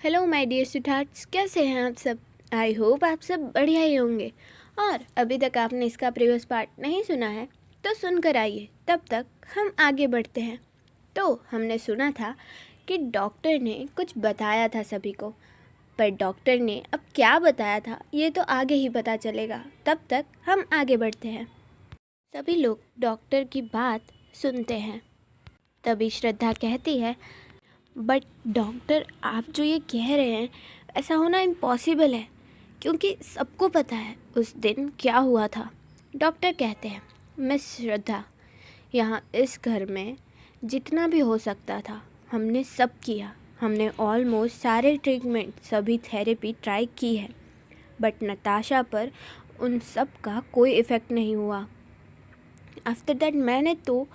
Hello my dear स्वीटहार्ट्स, कैसे हैं आप सब। आई होप आप सब बढ़िया ही होंगे। और अभी तक आपने इसका प्रीवियस पार्ट नहीं सुना है तो सुनकर आइए, तब तक हम आगे बढ़ते हैं। तो हमने सुना था कि डॉक्टर ने कुछ बताया था सभी को, पर डॉक्टर ने अब क्या बताया था ये तो आगे ही पता चलेगा। तब तक हम आगे बढ़ते हैं। सभी लोग डॉक्टर की बात सुनते हैं। तभी श्रद्धा कहती है, बट डॉक्टर आप जो ये कह रहे हैं ऐसा होना इम्पॉसिबल है, क्योंकि सबको पता है उस दिन क्या हुआ था। डॉक्टर कहते हैं, मिस श्रद्धा, यहाँ इस घर में जितना भी हो सकता था हमने सब किया। हमने ऑलमोस्ट सारे ट्रीटमेंट, सभी थेरेपी ट्राई की है, बट नताशा पर उन सब का कोई इफ़ेक्ट नहीं हुआ। आफ्टर दैट मैंने तो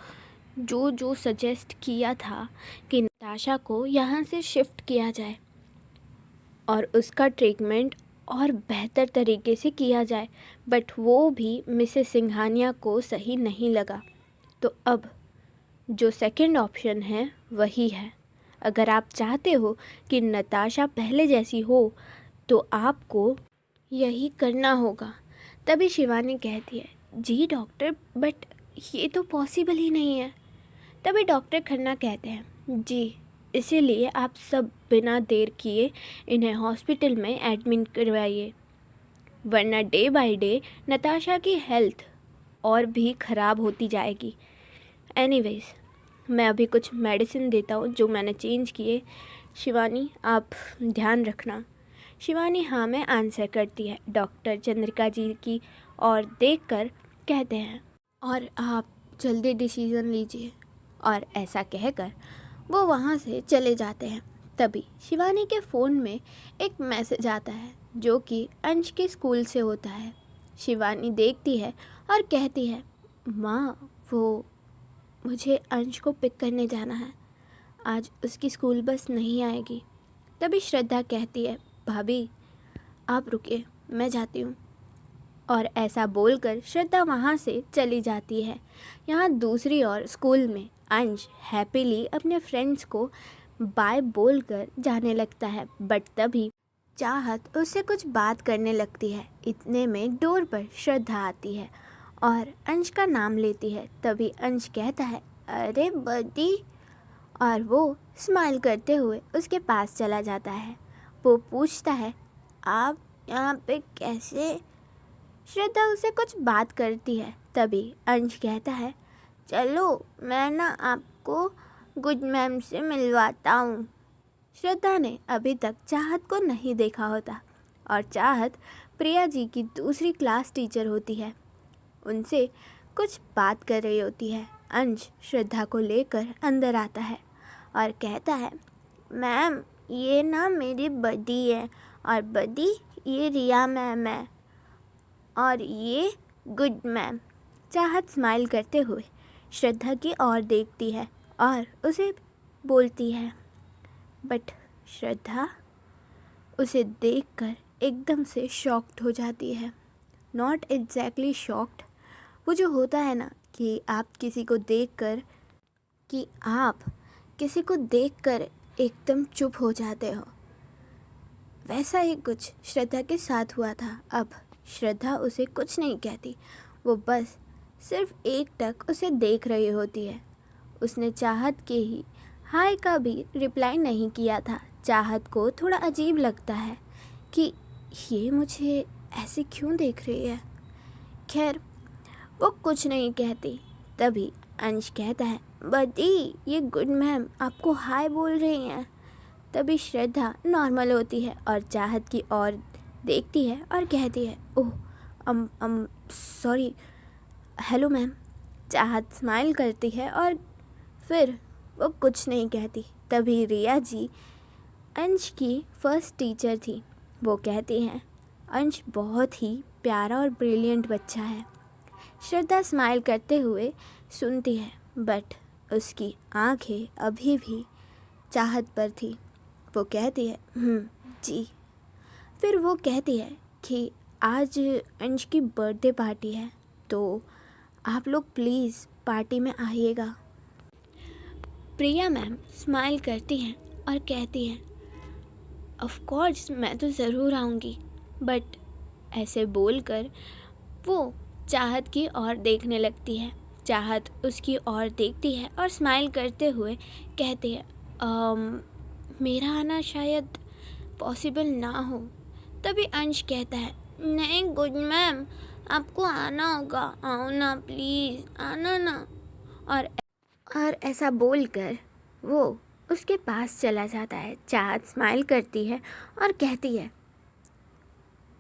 जो सजेस्ट किया था कि नताशा को यहाँ से शिफ्ट किया जाए और उसका ट्रीटमेंट और बेहतर तरीके से किया जाए, बट वो भी मिसेस सिंघानिया को सही नहीं लगा। तो अब जो सेकंड ऑप्शन है वही है। अगर आप चाहते हो कि नताशा पहले जैसी हो तो आपको यही करना होगा। तभी शिवानी कहती है, जी डॉक्टर, बट ये तो पॉसिबल ही नहीं है। तभी डॉक्टर खन्ना कहते हैं, जी इसीलिए आप सब बिना देर किए इन्हें हॉस्पिटल में एडमिट करवाइए, वरना डे बाय डे नताशा की हेल्थ और भी ख़राब होती जाएगी। एनीवेज, मैं अभी कुछ मेडिसिन देता हूँ जो मैंने चेंज किए। शिवानी आप ध्यान रखना। शिवानी हाँ में आंसर करती है। डॉक्टर चंद्रिका जी की और देखकर कहते हैं, और आप जल्दी डिसीज़न लीजिए। और ऐसा कहकर वो वहाँ से चले जाते हैं। तभी शिवानी के फ़ोन में एक मैसेज आता है जो कि अंश के स्कूल से होता है। शिवानी देखती है और कहती है, माँ वो मुझे अंश को पिक करने जाना है, आज उसकी स्कूल बस नहीं आएगी। तभी श्रद्धा कहती है, भाभी आप रुकिए, मैं जाती हूँ। और ऐसा बोलकर श्रद्धा वहाँ से चली जाती है। यहाँ दूसरी ओर स्कूल में अंश हैप्पीली अपने फ्रेंड्स को बाय बोलकर जाने लगता है, बट तभी चाहत उससे कुछ बात करने लगती है। इतने में डोर पर श्रद्धा आती है और अंश का नाम लेती है। तभी अंश कहता है, अरे बडी, और वो स्माइल करते हुए उसके पास चला जाता है। वो पूछता है, आप यहाँ पे कैसे। श्रद्धा उसे कुछ बात करती है। तभी अंश कहता है, चलो मैं ना आपको गुड मैम से मिलवाता हूँ। श्रद्धा ने अभी तक चाहत को नहीं देखा होता और चाहत प्रिया जी की दूसरी क्लास टीचर होती है। उनसे कुछ बात कर रही होती है। अंश श्रद्धा को लेकर अंदर आता है और कहता है, मैम ये ना मेरी बडी है, और बडी ये रिया मैम है, और ये गुड मैम। चाहत स्माइल करते हुए श्रद्धा की ओर देखती है और उसे बोलती है, बट श्रद्धा उसे देखकर एकदम से शॉक्ड हो जाती है। नॉट एग्जैक्टली शॉक्ड, वो जो होता है ना कि आप किसी को देखकर एकदम चुप हो जाते हो, वैसा ही कुछ श्रद्धा के साथ हुआ था। अब श्रद्धा उसे कुछ नहीं कहती, वो बस सिर्फ एकटक उसे देख रही होती है। उसने चाहत के ही हाय का भी रिप्लाई नहीं किया था। चाहत को थोड़ा अजीब लगता है कि ये मुझे ऐसे क्यों देख रही है। खैर वो कुछ नहीं कहती। तभी अंश कहता है, बडी ये गुड मैम आपको हाय बोल रही हैं। तभी श्रद्धा नॉर्मल होती है और चाहत की ओर देखती है और कहती है, ओह सॉरी, हेलो मैम। चाहत स्माइल करती है और फिर वो कुछ नहीं कहती। तभी रिया जी अंश की फर्स्ट टीचर थी, वो कहती हैं, अंश बहुत ही प्यारा और ब्रिलियंट बच्चा है। श्रद्धा स्माइल करते हुए सुनती है, बट उसकी आंखें अभी भी चाहत पर थी। वो कहती है, जी। फिर वो कहती है कि आज अंश की बर्थडे पार्टी है, तो आप लोग प्लीज़ पार्टी में आइएगा। प्रिया मैम स्माइल करती हैं और कहती हैं, ऑफ कोर्स मैं तो ज़रूर आऊँगी। बट ऐसे बोलकर वो चाहत की ओर देखने लगती है। चाहत उसकी ओर देखती है और स्माइल करते हुए कहती है, मेरा आना शायद पॉसिबल ना हो। तभी अंश कहता है, नहीं गुड मैम, आपको आना होगा, आओ ना प्लीज़, आना ना। और ऐसा बोलकर वो उसके पास चला जाता है। चाहत स्माइल करती है और कहती है,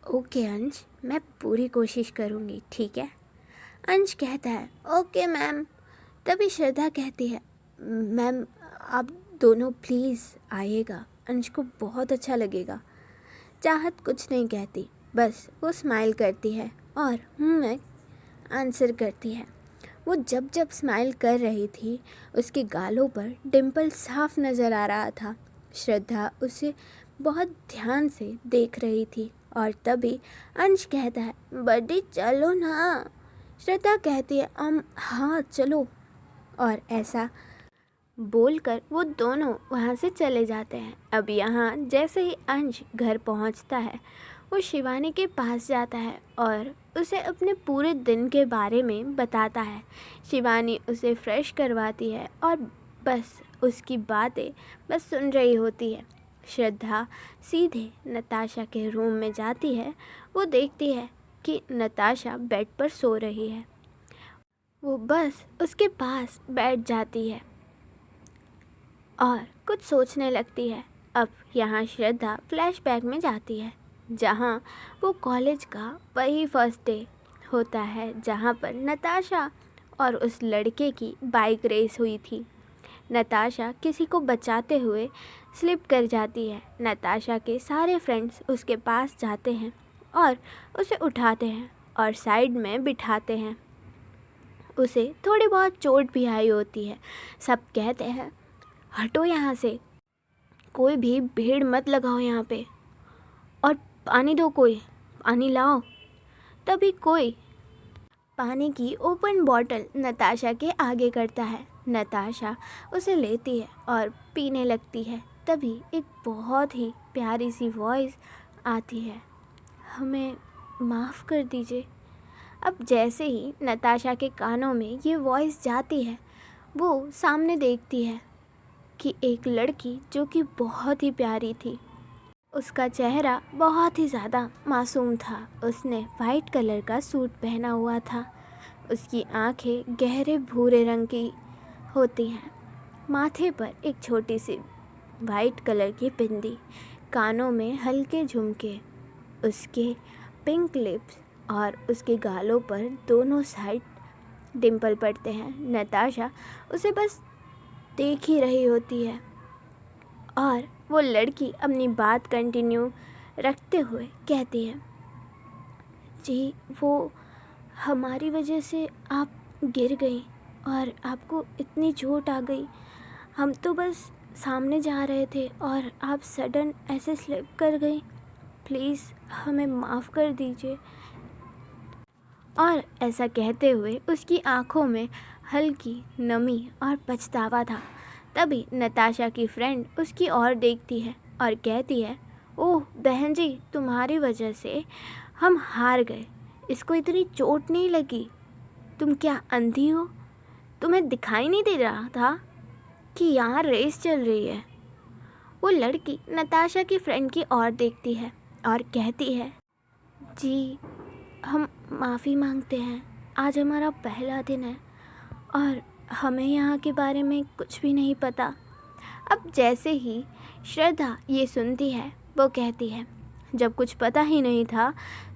ओके अंश, मैं पूरी कोशिश करूँगी, ठीक है। अंश कहता है, ओके मैम। तभी श्रद्धा कहती है, मैम आप दोनों प्लीज़ आइएगा, अंश को बहुत अच्छा लगेगा। चाहत कुछ नहीं कहती, बस वो स्माइल करती है और मैं आंसर करती है। वो जब जब स्माइल कर रही थी उसके गालों पर डिम्पल साफ नज़र आ रहा था। श्रद्धा उसे बहुत ध्यान से देख रही थी और तभी अंश कहता है, बडी चलो ना। श्रद्धा कहती है, हाँ चलो। और ऐसा बोलकर वो दोनों वहाँ से चले जाते हैं। अब यहाँ जैसे ही अंश घर पहुँचता है वो शिवानी के पास जाता है और उसे अपने पूरे दिन के बारे में बताता है। शिवानी उसे फ्रेश करवाती है और बस उसकी बातें बस सुन रही होती है। श्रद्धा सीधे नताशा के रूम में जाती है। वो देखती है कि नताशा बेड पर सो रही है। वो बस उसके पास बैठ जाती है और कुछ सोचने लगती है। अब यहाँ श्रद्धा फ्लैशबैक में जाती है जहाँ वो कॉलेज का वही फर्स्ट डे होता है जहाँ पर नताशा और उस लड़के की बाइक रेस हुई थी। नताशा किसी को बचाते हुए स्लिप कर जाती है। नताशा के सारे फ्रेंड्स उसके पास जाते हैं और उसे उठाते हैं और साइड में बिठाते हैं। उसे थोड़ी बहुत चोट भी आई होती है। सब कहते हैं, हटो यहाँ से, कोई भी भीड़ मत लगाओ यहाँ पे, और पानी दो, कोई पानी लाओ। तभी कोई पानी की ओपन बॉटल नताशा के आगे करता है। नताशा उसे लेती है और पीने लगती है। तभी एक बहुत ही प्यारी सी वॉइस आती है, हमें माफ़ कर दीजिए। अब जैसे ही नताशा के कानों में ये वॉइस जाती है वो सामने देखती है कि एक लड़की जो कि बहुत ही प्यारी थी। उसका चेहरा बहुत ही ज़्यादा मासूम था। उसने वाइट कलर का सूट पहना हुआ था। उसकी आंखें गहरे भूरे रंग की होती हैं। माथे पर एक छोटी सी वाइट कलर की बिंदी, कानों में हल्के झुमके, उसके पिंक लिप्स और उसके गालों पर दोनों साइड डिम्पल पड़ते हैं। नताशा उसे बस देख ही रही होती है और वो लड़की अपनी बात कंटिन्यू रखते हुए कहती है, जी वो हमारी वजह से आप गिर गई और आपको इतनी चोट आ गई। हम तो बस सामने जा रहे थे और आप सडन ऐसे स्लिप कर गई। प्लीज़ हमें माफ़ कर दीजिए। और ऐसा कहते हुए उसकी आंखों में हल्की नमी और पछतावा था। तभी नताशा की फ्रेंड उसकी ओर देखती है और कहती है, ओह बहन जी, तुम्हारी वजह से हम हार गए। इसको इतनी चोट नहीं लगी। तुम क्या अंधी हो? तुम्हें दिखाई नहीं दे रहा था कि यहाँ रेस चल रही है? वो लड़की नताशा की फ्रेंड की ओर देखती है और कहती है, जी हम माफ़ी मांगते हैं। आज हमारा पहला दिन है और हमें यहाँ के बारे में कुछ भी नहीं पता। अब जैसे ही श्रद्धा ये सुनती है वो कहती है, जब कुछ पता ही नहीं था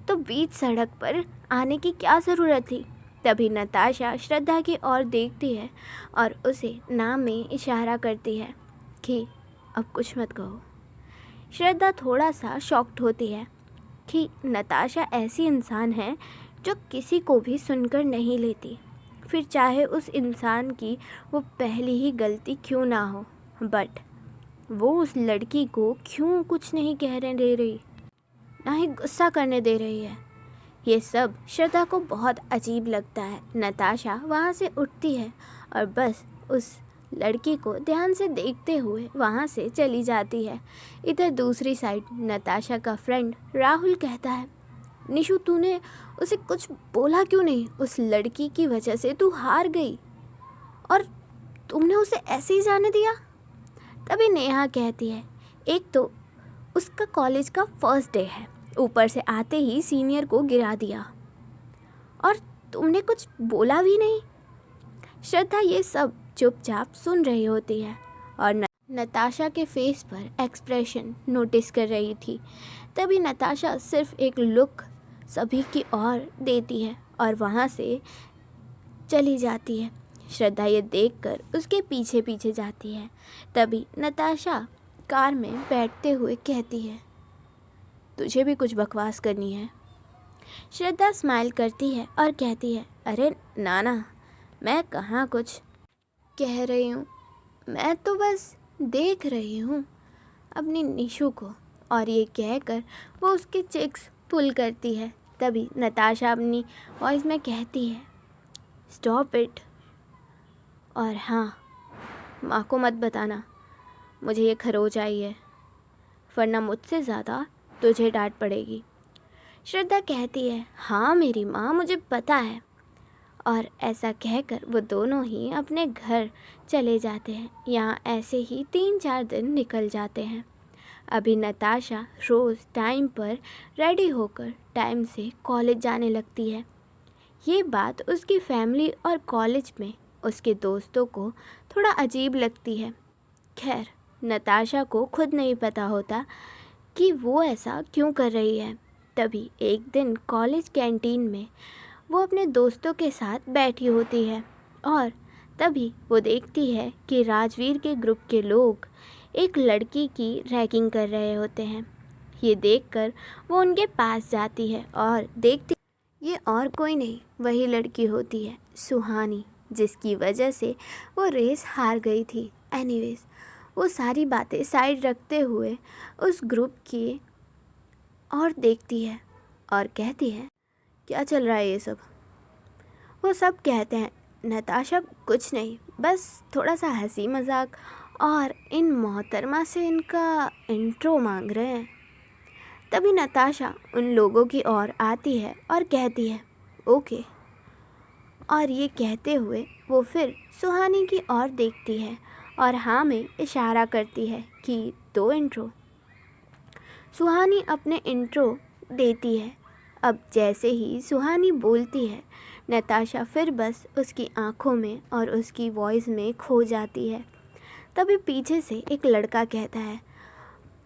तो बीच सड़क पर आने की क्या ज़रूरत थी। तभी नताशा श्रद्धा की ओर देखती है और उसे नाम में इशारा करती है कि अब कुछ मत कहो। श्रद्धा थोड़ा सा शॉक्ड होती है कि नताशा ऐसी इंसान है जो किसी को भी सुनकर नहीं लेती, फिर चाहे उस इंसान की वो पहली ही गलती क्यों ना हो। बट वो उस लड़की को क्यों कुछ नहीं कहने दे रही, ना ही गुस्सा करने दे रही है। ये सब श्रद्धा को बहुत अजीब लगता है। नताशा वहाँ से उठती है और बस उस लड़की को ध्यान से देखते हुए वहाँ से चली जाती है। इधर दूसरी साइड नताशा का फ्रेंड राहुल कहता है, निशु तूने उसे कुछ बोला क्यों नहीं? उस लड़की की वजह से तू हार गई और तुमने उसे ऐसे ही जाने दिया। तभी नेहा कहती है, एक तो उसका कॉलेज का फर्स्ट डे है, ऊपर से आते ही सीनियर को गिरा दिया और तुमने कुछ बोला भी नहीं। श्रद्धा ये सब चुपचाप सुन रही होती है और नताशा के फेस पर एक्सप्रेशन नोटिस कर रही थी। तभी नताशा सिर्फ एक लुक सभी की ओर देती है और वहाँ से चली जाती है। श्रद्धा ये देखकर उसके पीछे पीछे जाती है। तभी नताशा कार में बैठते हुए कहती है, तुझे भी कुछ बकवास करनी है? श्रद्धा स्माइल करती है और कहती है, अरे नाना, मैं कहाँ कुछ कह रही हूँ, मैं तो बस देख रही हूँ अपनी निशु को। और ये कहकर वो उसके चिक्स पुल करती है। तभी नताशा अपनी वॉइस में कहती है, स्टॉप इट, और हाँ, माँ को मत बताना मुझे ये खरोच आई है, वरना मुझसे ज़्यादा तुझे डांट पड़ेगी। श्रद्धा कहती है, हाँ मेरी माँ, मुझे पता है। और ऐसा कहकर वो दोनों ही अपने घर चले जाते हैं। यहाँ ऐसे ही 3-4 दिन निकल जाते हैं। अभी नताशा रोज़ टाइम पर रेडी होकर टाइम से कॉलेज जाने लगती है। ये बात उसकी फैमिली और कॉलेज में उसके दोस्तों को थोड़ा अजीब लगती है। खैर, नताशा को खुद नहीं पता होता कि वो ऐसा क्यों कर रही है। तभी एक दिन कॉलेज कैंटीन में वो अपने दोस्तों के साथ बैठी होती है और तभी वो देखती है कि राजवीर के ग्रुप के लोग एक लड़की की रैगिंग कर रहे होते हैं। ये देखकर वो उनके पास जाती है और देखती ये और कोई नहीं, वही लड़की होती है सुहानी, जिसकी वजह से वो रेस हार गई थी। एनीवेज, वो सारी बातें साइड रखते हुए उस ग्रुप की और देखती है और कहती है, क्या चल रहा है ये सब? वो सब कहते हैं, नताशा कुछ नहीं, बस थोड़ा सा हंसी मजाक, और इन मोहतरमा से इनका इंट्रो मांग रहे हैं। तभी नताशा उन लोगों की ओर आती है और कहती है, ओके। और ये कहते हुए वो फिर सुहानी की ओर देखती है और हाँ में इशारा करती है कि दो इंट्रो। सुहानी अपने इंट्रो देती है। अब जैसे ही सुहानी बोलती है, नताशा फिर बस उसकी आंखों में और उसकी वॉइस में खो जाती है। तभी पीछे से एक लड़का कहता है,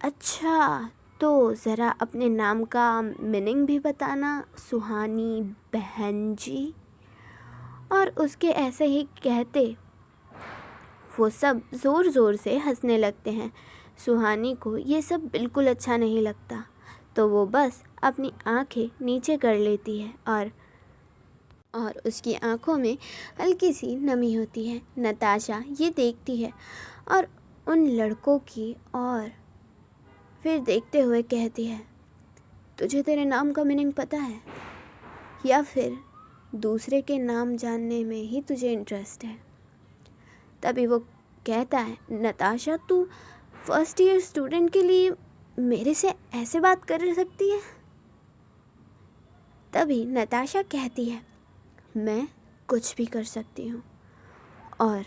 अच्छा तो ज़रा अपने नाम का मीनिंग भी बताना सुहानी बहन जी। और उसके ऐसे ही कहते वो सब ज़ोर ज़ोर से हंसने लगते हैं। सुहानी को ये सब बिल्कुल अच्छा नहीं लगता, तो वो बस अपनी आंखें नीचे कर लेती है और उसकी आंखों में हल्की सी नमी होती है। नताशा ये देखती है और उन लड़कों की और फिर देखते हुए कहती है, तुझे तेरे नाम का मीनिंग पता है या फिर दूसरे के नाम जानने में ही तुझे इंटरेस्ट है? तभी वो कहता है, नताशा तू फर्स्ट ईयर स्टूडेंट के लिए मेरे से ऐसे बात कर सकती है? तभी नताशा कहती है, मैं कुछ भी कर सकती हूँ, और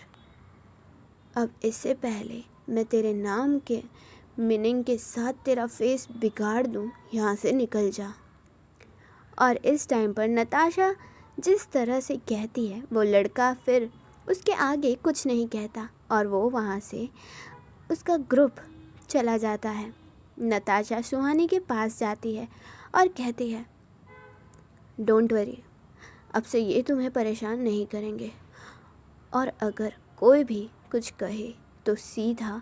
अब इससे पहले मैं तेरे नाम के मीनिंग के साथ तेरा फेस बिगाड़ दूँ, यहाँ से निकल जा। और इस टाइम पर नताशा जिस तरह से कहती है, वो लड़का फिर उसके आगे कुछ नहीं कहता और वो वहाँ से उसका ग्रुप चला जाता है। नताशा सुहानी के पास जाती है और कहती है, डोंट वरी, अब से ये तुम्हें परेशान नहीं करेंगे, और अगर कोई भी कुछ कहे तो सीधा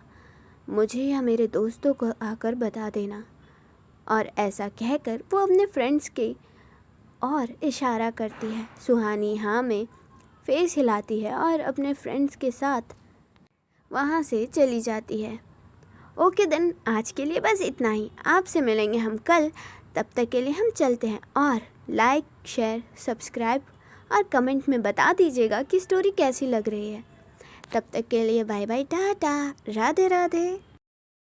मुझे या मेरे दोस्तों को आकर बता देना। और ऐसा कहकर वो अपने फ्रेंड्स के और इशारा करती है। सुहानी हाँ में फेस हिलाती है और अपने फ्रेंड्स के साथ वहाँ से चली जाती है। ओके देन, आज के लिए बस इतना ही। आपसे मिलेंगे हम कल, तब तक के लिए हम चलते हैं। और लाइक, शेयर, सब्सक्राइब और कमेंट में बता दीजिएगा कि स्टोरी कैसी लग रही है। तब तक के लिए बाय बाय, टाटा, राधे राधे।